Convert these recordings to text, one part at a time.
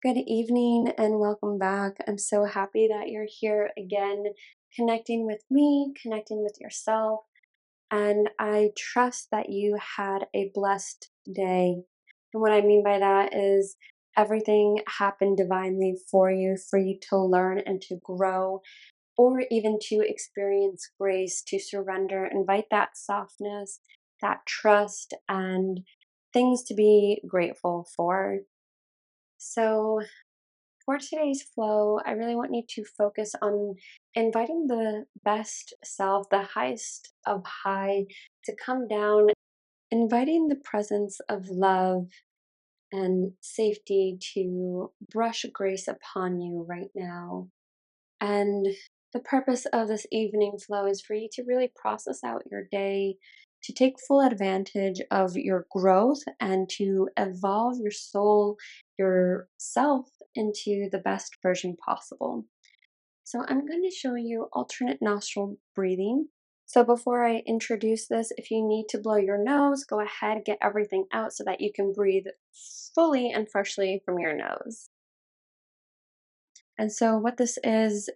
Good evening and welcome back. I'm so happy that you're here again, connecting with me, connecting with yourself, and I trust that you had a blessed day. And what I mean by that is everything happened divinely for you to learn and to grow, or even to experience grace, to surrender, invite that softness, that trust, and things to be grateful for. So, for today's flow, I really want you to focus on inviting the best self, the highest of high, to come down, inviting the presence of love and safety to brush grace upon you right now. And the purpose of this evening flow is for you to really process out your day, to take full advantage of your growth, and to evolve your soul, yourself, into the best version possible. So, I'm going to show you alternate nostril breathing. So, before I introduce this, if you need to blow your nose, go ahead, get everything out so that you can breathe fully and freshly from your nose. And so what this is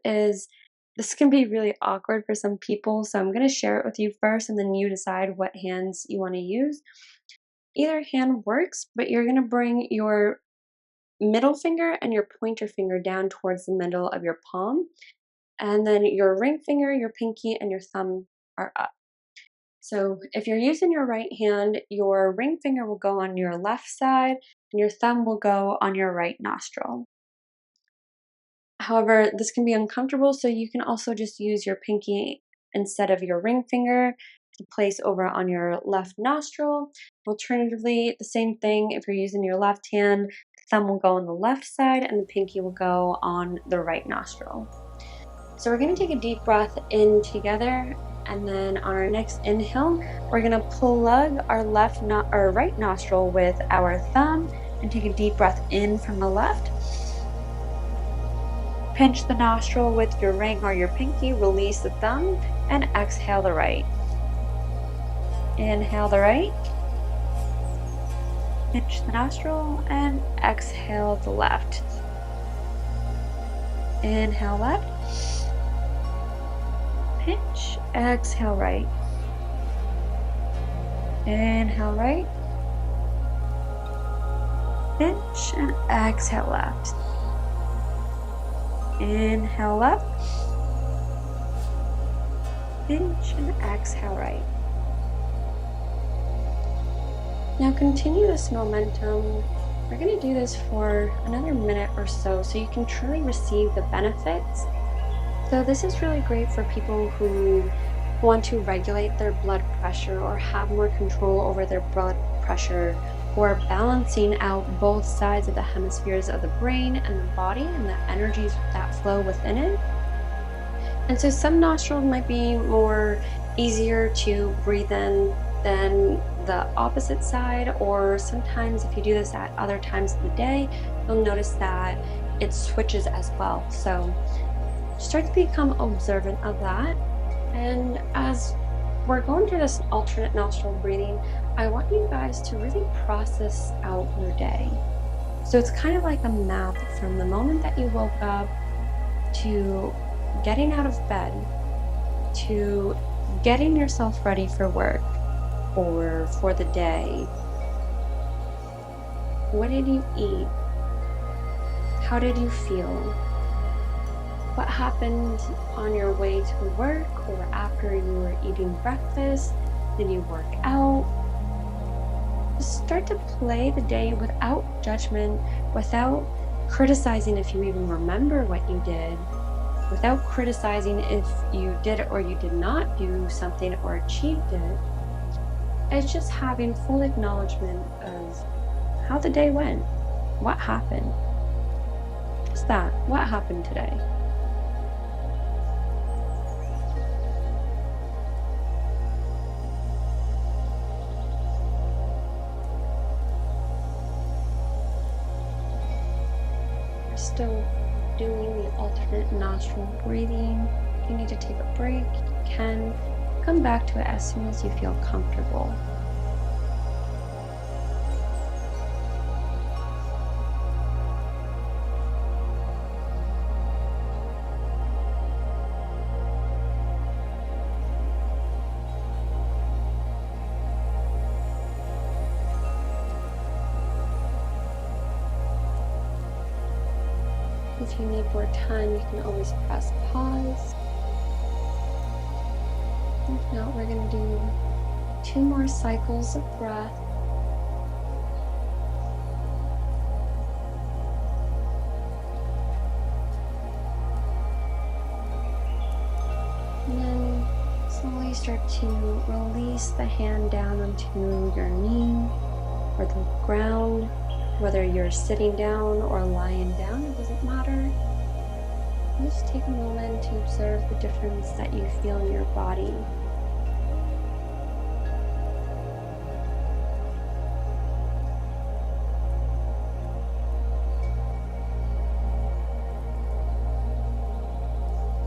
this can be really awkward for some people. So I'm going to share it with you first, and then you decide what hands you want to use. Either hand works, but you're going to bring your middle finger and your pointer finger down towards the middle of your palm. And then your ring finger, your pinky, and your thumb are up. So if you're using your right hand, your ring finger will go on your left side and your thumb will go on your right nostril. However, this can be uncomfortable, so you can also just use your pinky instead of your ring finger to place over on your left nostril. Alternatively, the same thing, if you're using your left hand, the thumb will go on the left side and the pinky will go on the right nostril. So we're going to take a deep breath in together, and then on our next inhale, we're going to plug our right nostril with our thumb and take a deep breath in from the left. Pinch the nostril with your ring or your pinky, release the thumb, and exhale the right. Inhale the right. Pinch the nostril and exhale the left. Inhale left. Pinch, exhale right. Inhale right. Pinch and exhale left. Inhale left. Pinch and exhale right. Now continue this momentum. We're going to do this for another minute or so you can truly receive the benefits. So this is really great for people who want to regulate their blood pressure or have more control over their blood pressure, or balancing out both sides of the hemispheres of the brain and the body and the energies that flow within it. And so some nostrils might be more easier to breathe in than the opposite side, or sometimes if you do this at other times of the day, you'll notice that it switches as well. So start to become observant of that. And as we're going through this alternate nostril breathing, I want you guys to really process out your day. So it's kind of like a map from the moment that you woke up to getting out of bed to getting yourself ready for work or for the day. What did you eat? How did you feel? What happened on your way to work or after you were eating breakfast? Did you work out? Just start to play the day without judgment, without criticizing if you even remember what you did, without criticizing if you did or you did not do something or achieved it. It's just having full acknowledgement of how the day went, what happened. Just that, what happened today? Still doing the alternate nostril breathing. If you need to take a break, you can. Come back to it as soon as you feel comfortable. If you need more time, you can always press pause. If not, we're going to do 2 more cycles of breath. And then slowly start to release the hand down onto your knee or the ground. Whether you're sitting down or lying down, it doesn't matter. Just take a moment to observe the difference that you feel in your body.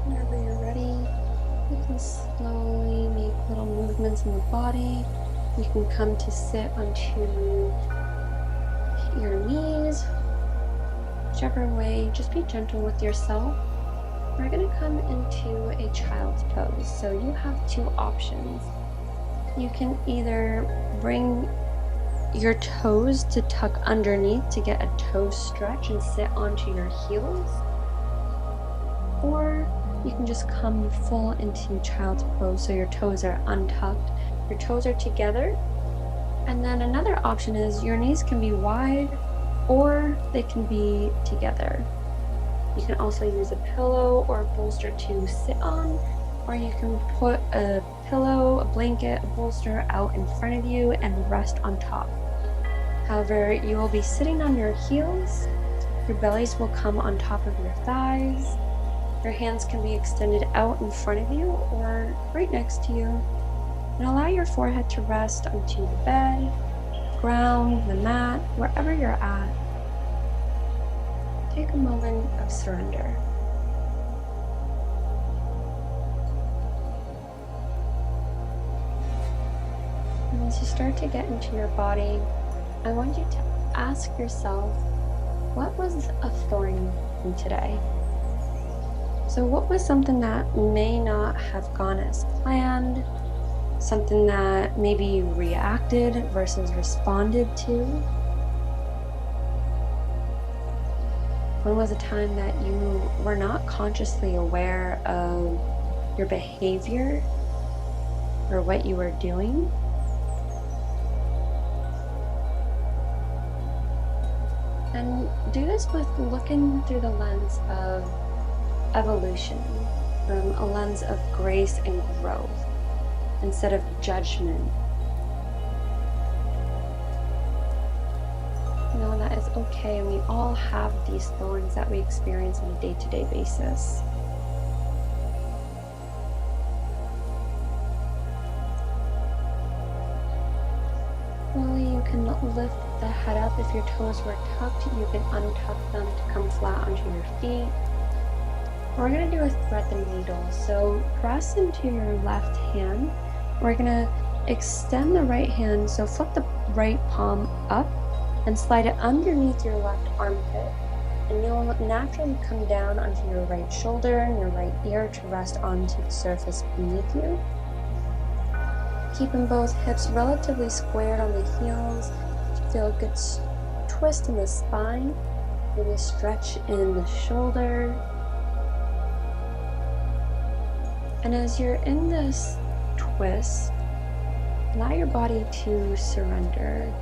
Whenever you're ready, you can slowly make little movements in the body. You can come to sit onto your knees, whichever way. Just be gentle with yourself. We're going to come into a child's pose. So you have 2 options. You can either bring your toes to tuck underneath to get a toe stretch and sit onto your heels, or you can just come full into child's pose so your toes are untucked, your toes are together. And then another option is your knees can be wide or they can be together. You can also use a pillow or a bolster to sit on, or you can put a pillow, a blanket, a bolster out in front of you and rest on top. However, you will be sitting on your heels. Your bellies will come on top of your thighs. Your hands can be extended out in front of you or right next to you. And allow your forehead to rest onto the bed, ground, the mat, wherever you're at. Take a moment of surrender. And as you start to get into your body, I want you to ask yourself, what was a thorn in today? So what was something that may not have gone as planned? Something that maybe you reacted versus responded to? When was a time that you were not consciously aware of your behavior or what you were doing? And do this with looking through the lens of evolution, from a lens of grace and growth, instead of judgment. Know that it's okay, and we all have these thorns that we experience on a day-to-day basis. Slowly you can lift the head up. If your toes were tucked, you can untuck them to come flat onto your feet. We're going to do a thread the needle. So press into your left hand. We're going to extend the right hand, so flip the right palm up and slide it underneath your left armpit. And you'll naturally come down onto your right shoulder and your right ear to rest onto the surface beneath you. Keeping both hips relatively squared on the heels. Feel a good twist in the spine. Maybe a stretch in the shoulder. And as you're in this twist, allow your body to surrender,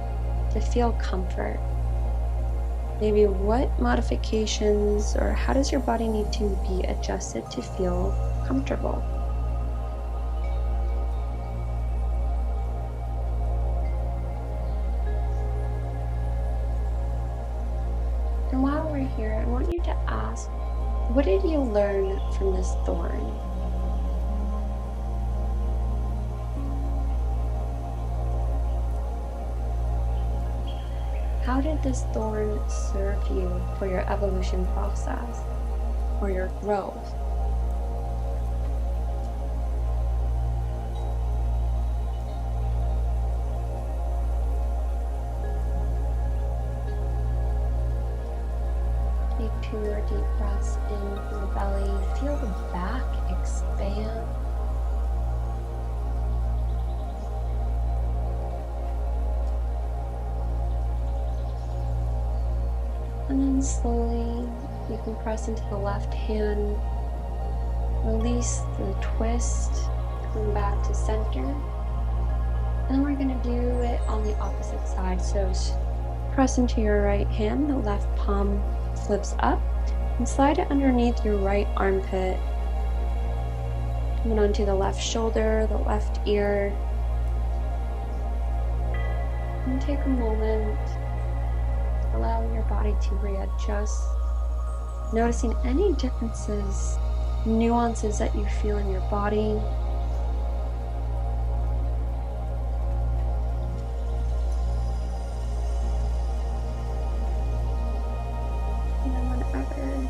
to feel comfort. Maybe what modifications or how does your body need to be adjusted to feel comfortable? And while we're here, I want you to ask, what did you learn from this thorn? How did this thorn serve you for your evolution process or your growth? Take 2 more deep breaths in from the belly. Feel the back expand. And then slowly You can press into the left hand, release the twist, come back to center. And then we're going to do it on the opposite side. So press into your right hand, the left palm flips up, and slide it underneath your right armpit. Coming onto the left shoulder, the left ear. And take a moment, allowing your body to readjust, noticing any differences, nuances that you feel in your body. And then whenever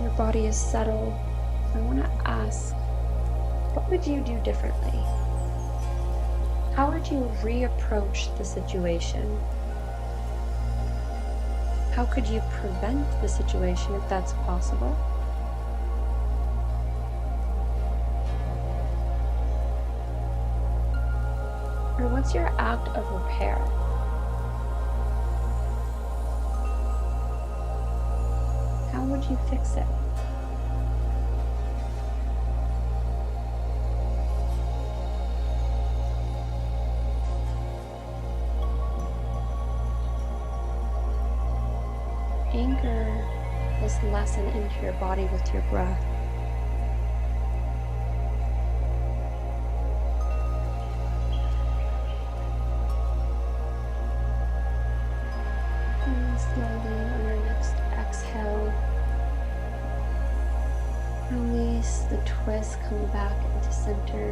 your body is settled, I want to ask, what would you do differently? How would you reapproach the situation? How could you prevent the situation if that's possible? Or what's your act of repair? How would you fix it? Anchor this lesson into your body with your breath. And slowly on your next exhale, release the twist, come back into center.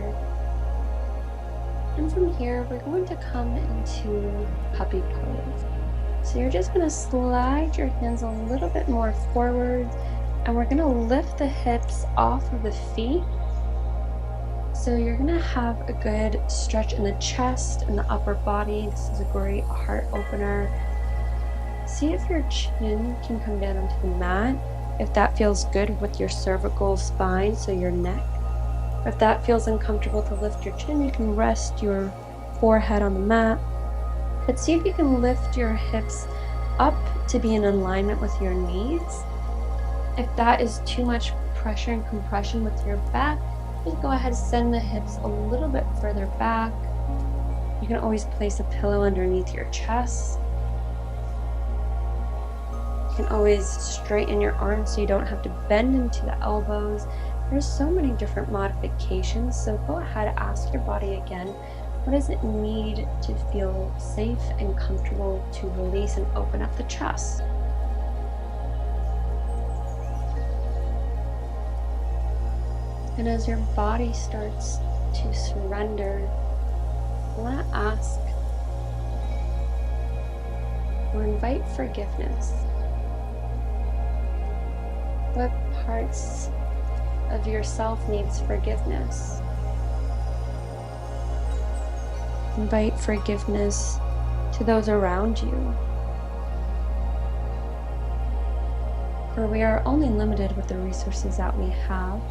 And from here, we're going to come into puppy pose. So you're just going to slide your hands a little bit more forward, and we're going to lift the hips off of the feet. So you're going to have a good stretch in the chest and the upper body. This is a great heart opener. See if your chin can come down onto the mat, if that feels good with your cervical spine, so your neck. If that feels uncomfortable to lift your chin, you can rest your forehead on the mat. But see if you can lift your hips up to be in alignment with your knees. If that is too much pressure and compression with your back, just go ahead and send the hips a little bit further back. You can always place a pillow underneath your chest. You can always straighten your arms so you don't have to bend into the elbows. There's so many different modifications, so go ahead and ask your body again, what does it need to feel safe and comfortable to release and open up the chest? And as your body starts to surrender, I want to ask or invite forgiveness. What parts of yourself needs forgiveness? Invite forgiveness to those around you. For we are only limited with the resources that we have.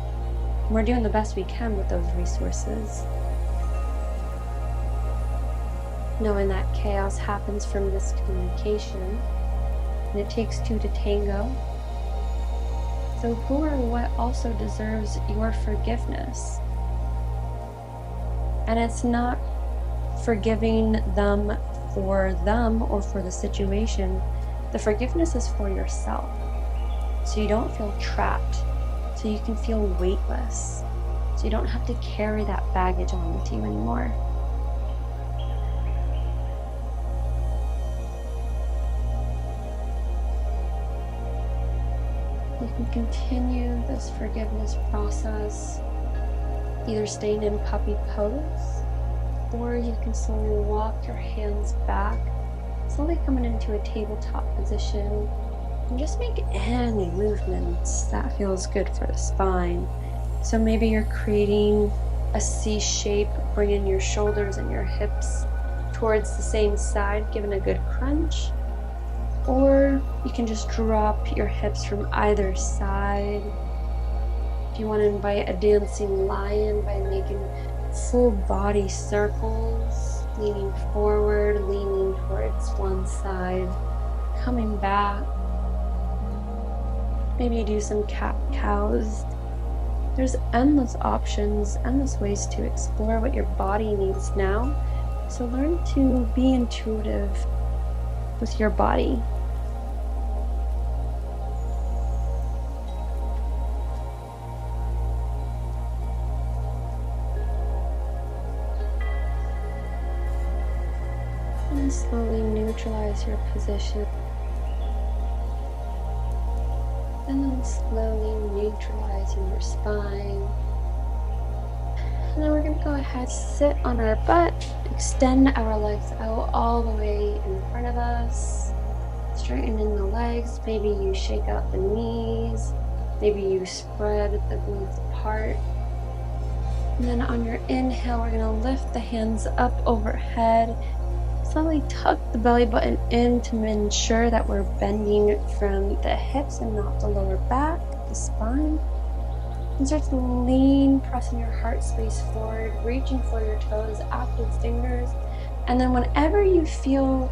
And we're doing the best we can with those resources. Knowing that chaos happens from miscommunication, and it takes two to tango. So who or what also deserves your forgiveness? And it's not forgiving them or for the situation. The forgiveness is for yourself, so you don't feel trapped, so you can feel weightless, so you don't have to carry that baggage on with you anymore. You can continue this forgiveness process, either staying in puppy pose, or you can slowly walk your hands back, slowly coming into a tabletop position, and just make any movements that feels good for the spine. So maybe you're creating a C shape, bringing your shoulders and your hips towards the same side, giving a good crunch. Or you can just drop your hips from either side. If you want to invite a dancing lion by making full body circles, leaning forward, leaning towards one side, coming back, Maybe you do some cat-cows. There's endless options, endless ways to explore what your body needs now. So learn to be intuitive with your body. And slowly neutralize your position. And then slowly neutralizing your spine. And then we're going to go ahead, sit on our butt, extend our legs out all the way in front of us, straightening the legs. Maybe you shake out the knees, maybe you spread the glutes apart. And then on your inhale, we're going to lift the hands up overhead. Slowly tuck the belly button in to ensure that we're bending from the hips and not the lower back, the spine. And start to lean, pressing your heart space forward, reaching for your toes, active fingers. And then whenever you feel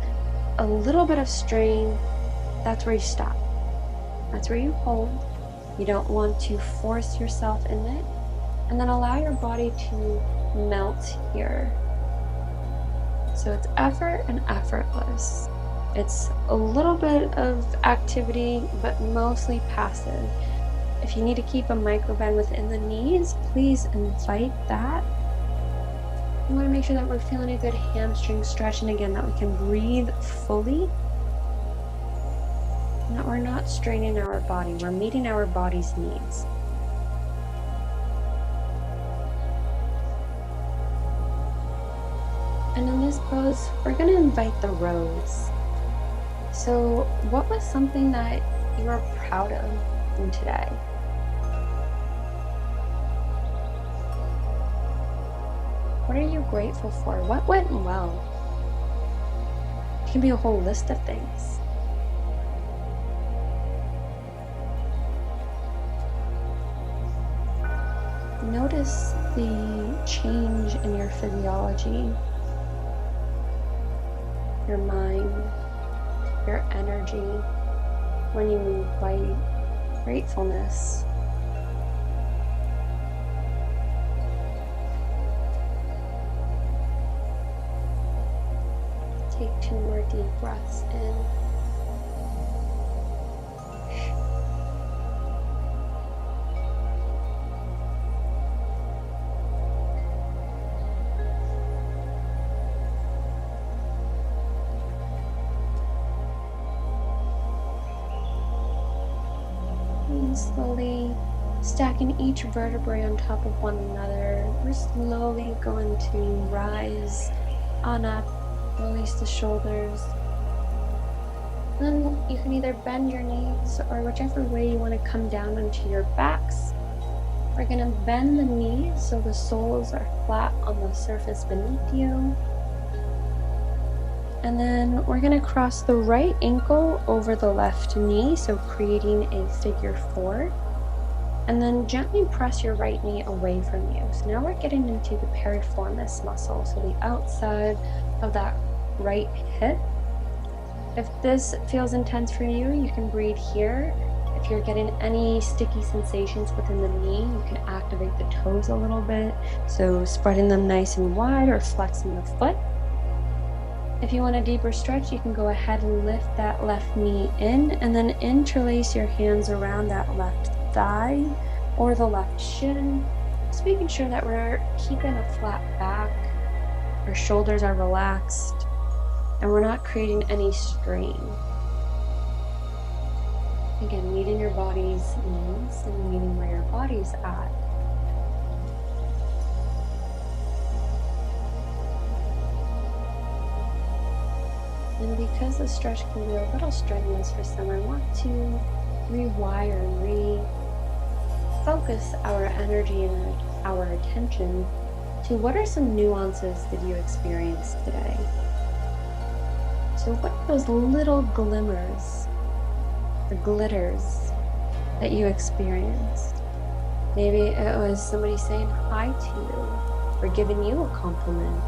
a little bit of strain, that's where you stop. That's where you hold. You don't want to force yourself in it. And then allow your body to melt here. So it's effort and effortless. It's a little bit of activity, but mostly passive. If you need to keep a micro bend within the knees, please invite that. We want to make sure that we're feeling a good hamstring stretch, and again, that we can breathe fully, and that we're not straining our body. We're meeting our body's needs. And in this pose, we're going to invite the rose. So what was something that you were proud of in today? What are you grateful for? What went well? It can be a whole list of things. Notice the change in your physiology, your mind, your energy when you invite gratefulness. Take 2 more deep breaths in. And slowly stacking each vertebrae on top of one another, we're slowly going to rise on up, release the shoulders. Then you can either bend your knees or whichever way you want to come down onto your backs. We're going to bend the knees so the soles are flat on the surface beneath you. And then we're going to cross the right ankle over the left knee, so creating a figure 4. And then gently press your right knee away from you. So now we're getting into the piriformis muscle, so the outside of that right hip. If this feels intense for you, you can breathe here. If you're getting any sticky sensations within the knee, you can activate the toes a little bit, so spreading them nice and wide or flexing the foot. If you want a deeper stretch, you can go ahead and lift that left knee in and then interlace your hands around that left thigh or the left shin. Just making sure that we're keeping a flat back, our shoulders are relaxed, and we're not creating any strain. Again, meeting your body's needs and meeting where your body's at. And because the stretch can be a little strenuous for some, I want to rewire, refocus our energy and our attention to what are some nuances that you experienced today. So what are those little glimmers, the glitters that you experienced? Maybe it was somebody saying hi to you or giving you a compliment.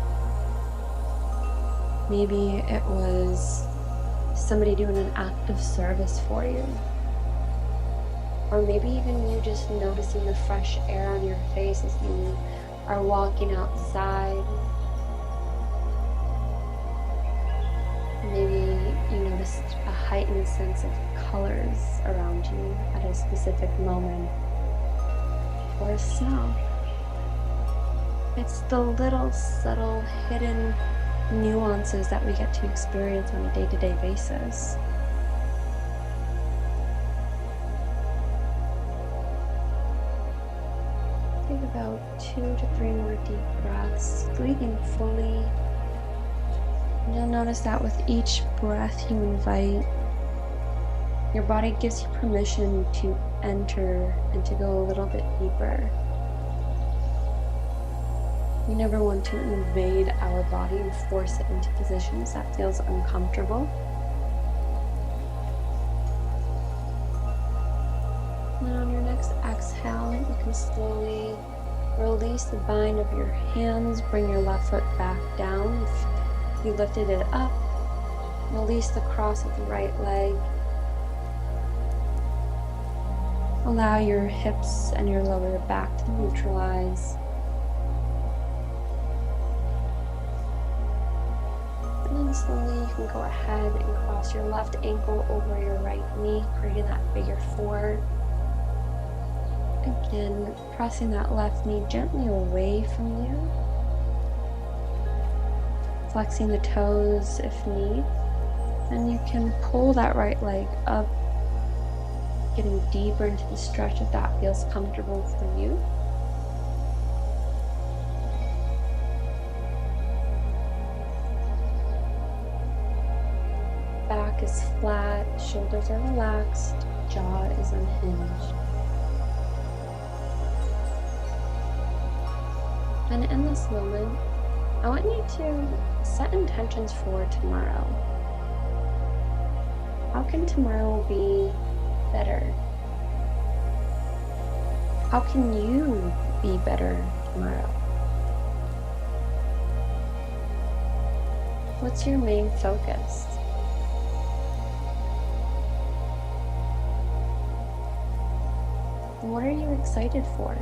Maybe it was somebody doing an act of service for you. or maybe even you just noticing the fresh air on your face as you are walking outside. Maybe you noticed a heightened sense of colors around you at a specific moment, or a smell. It's the little subtle hidden nuances that we get to experience on a day-to-day basis. Take about 2 to 3 more deep breaths, breathing fully. And you'll notice that with each breath you invite, your body gives you permission to enter and to go a little bit deeper. We never want to invade our body and force it into positions that feels uncomfortable. And on your next exhale, you can slowly release the bind of your hands, bring your left foot back down. If you lifted it up, release the cross of the right leg. Allow your hips and your lower back to neutralize. And then slowly you can go ahead and cross your left ankle over your right knee, creating that figure 4. Again, pressing that left knee gently away from you. Flexing the toes if need. And you can pull that right leg up, getting deeper into the stretch if that feels comfortable for you. Back is flat, shoulders are relaxed, jaw is unhinged. And in this moment, I want you to set intentions for tomorrow. How can tomorrow be better? How can you be better tomorrow? What's your main focus? And what are you excited for?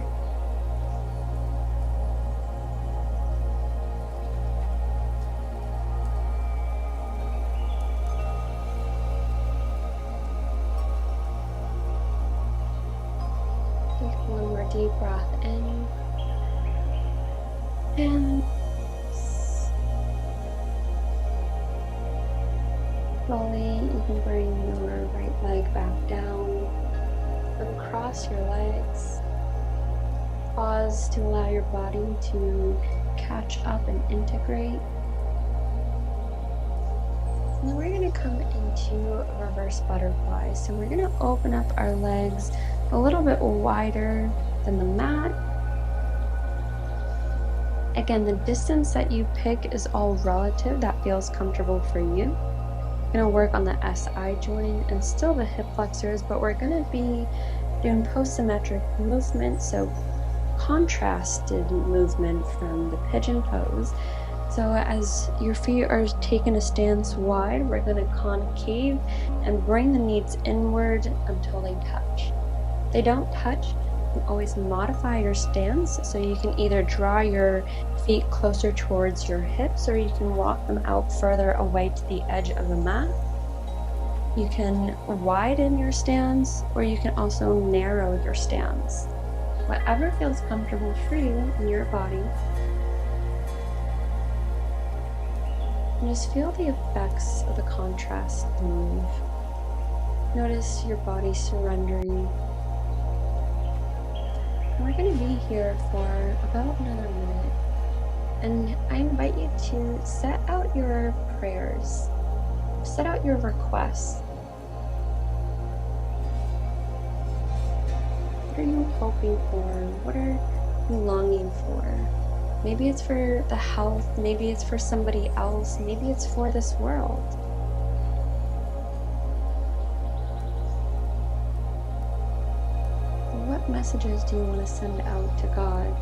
One more deep breath in, and slowly you can bring your right leg back down and cross your legs. Pause to allow your body to catch up and integrate. And then we're going to come into reverse butterfly. So we're going to open up our legs a little bit wider than the mat. Again, the distance that you pick is all relative. That feels comfortable for you. We're going to work on the SI joint and still the hip flexors, but we're going to be doing post-symmetric movement, so contrasted movement from the pigeon pose. So as your feet are taking a stance wide, we're going to concave and bring the knees inward until they touch. If they don't touch, you can always modify your stance, so you can either draw your feet closer towards your hips, or you can walk them out further away to the edge of the mat. You can widen your stance, or you can also narrow your stance. Whatever feels comfortable for you in your body. And just feel the effects of the contrast move. Notice your body surrendering. And we're going to be here for about another minute. And I invite you to set out your prayers. Set out your requests. What are you hoping for? What are you longing for? Maybe it's for the health, maybe it's for somebody else, maybe it's for this world. What messages do you want to send out to God?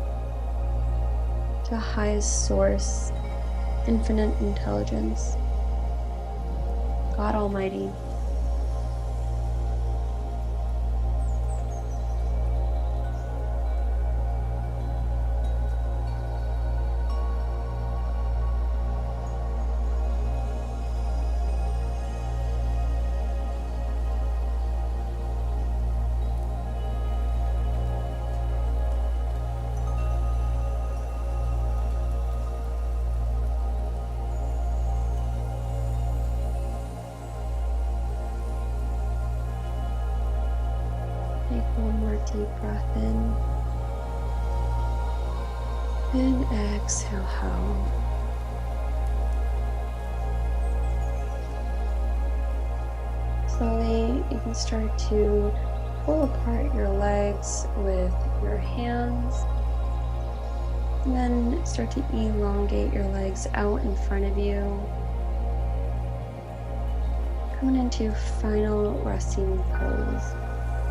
To the highest source, infinite intelligence, God Almighty. Take one more deep breath in and exhale out. Slowly, you can start to pull apart your legs with your hands, and then start to elongate your legs out in front of you. Coming into final resting pose,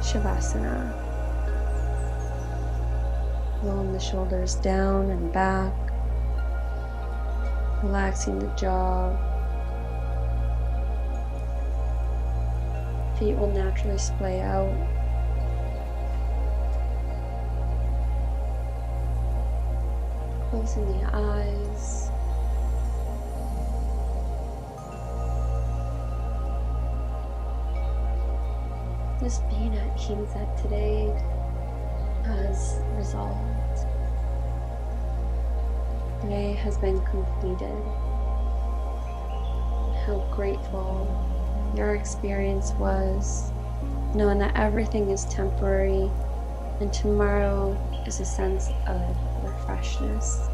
Shavasana. Rolling the shoulders down and back, relaxing the jaw. Feet will naturally splay out. Closing the eyes. Just being at ease that today has resolved. Today has been completed. How grateful your experience was, knowing that everything is temporary and tomorrow is a sense of refreshness.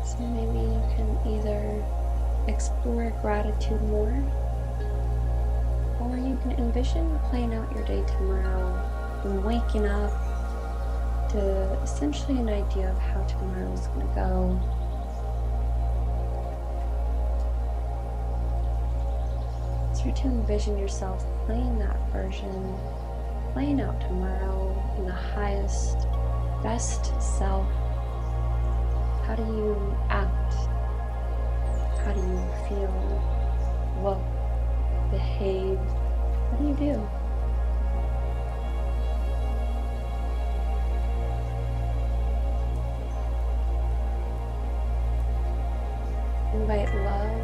So maybe you can either explore gratitude more, or you can envision playing out your day tomorrow and waking up to essentially an idea of how tomorrow is going to go. Start to envision yourself playing that version, playing out tomorrow in the highest, best self. How do you act? How do you feel? Look, behave? What do you do? Invite love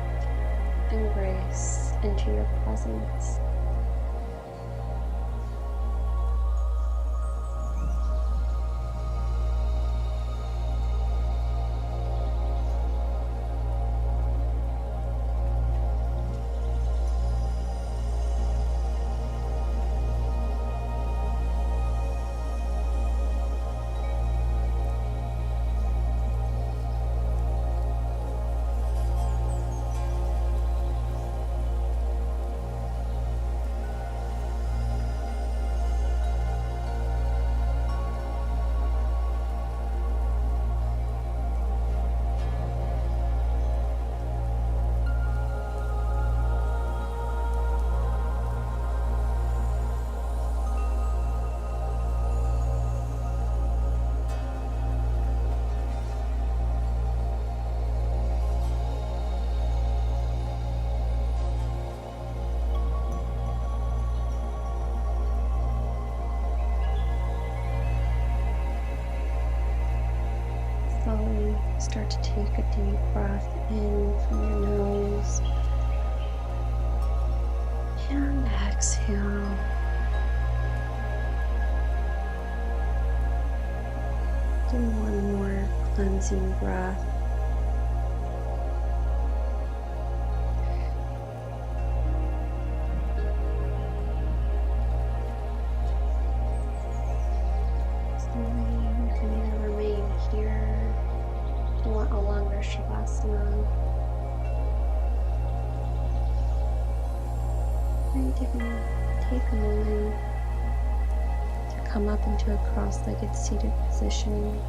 and grace into your presence. Slowly start to take a deep breath in from your nose and exhale. Do one more cleansing breath. Shavasana. And you can take a moment to come up into a cross-legged seated position,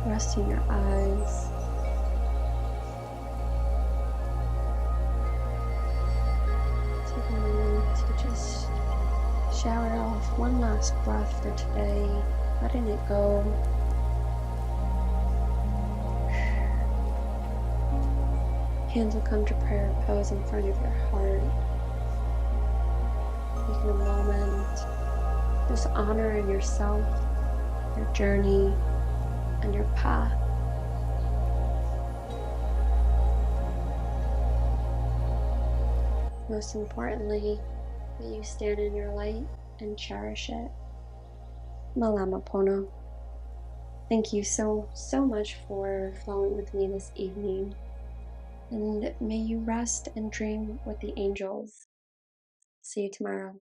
resting your eyes. Take a moment to just shower off one last breath for today, letting it go. Hands will come to prayer pose in front of your heart. Taking a moment, just honoring yourself, your journey, and your path. Most importantly, that you stand in your light and cherish it. Malama Pono. Thank you so much for flowing with me this evening. And may you rest and dream with the angels. See you tomorrow.